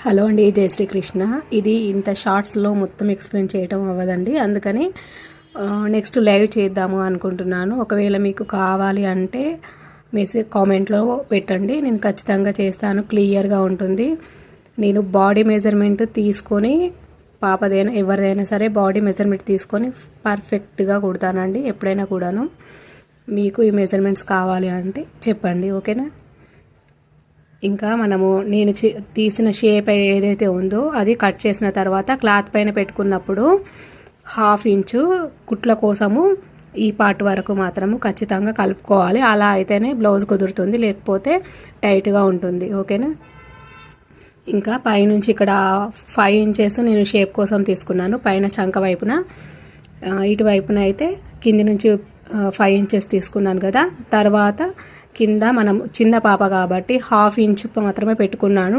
Hello అండి, జై శ్రీకృష్ణ. ఇది ఇంత షార్ట్స్లో మొత్తం ఎక్స్ప్లెయిన్ చేయటం అవ్వదండి, అందుకని నెక్స్ట్ లైవ్ చేద్దాము అనుకుంటున్నాను. ఒకవేళ మీకు కావాలి అంటే మెసేజ్ కామెంట్లో పెట్టండి, నేను ఖచ్చితంగా చేస్తాను. క్లియర్గా ఉంటుంది. నేను బాడీ మెజర్మెంట్ తీసుకొని పాపదైనా ఎవరిదైనా సరే బాడీ మెజర్మెంట్ తీసుకొని పర్ఫెక్ట్గా కుడతానండి ఎప్పుడైనా కూడాను. మీకు ఈ మెజర్మెంట్స్ కావాలి అంటే చెప్పండి, ఓకేనా. ఇంకా మనము నేను తీసిన షేప్ ఏదైతే ఉందో అది కట్ చేసిన తర్వాత క్లాత్ పైన పెట్టుకున్నప్పుడు 1/2 ఇంచు కుట్ల కోసము ఈ పార్ట్ వరకు మాత్రము ఖచ్చితంగా కలుపుకోవాలి. అలా అయితేనే బ్లౌజ్ కుదురుతుంది, లేకపోతే టైట్గా ఉంటుంది, ఓకేనా. ఇంకా పైనుంచి ఇక్కడ 5 ఇంచెస్ నేను షేప్ కోసం తీసుకున్నాను. పైన చంక వైపున, ఇటువైపున అయితే కింది నుంచి 5 ఇంచెస్ తీసుకున్నాను కదా. తర్వాత కింద మనం చిన్న పాప కాబట్టి 1/2 ఇంచ్ మాత్రమే పెట్టుకున్నాను.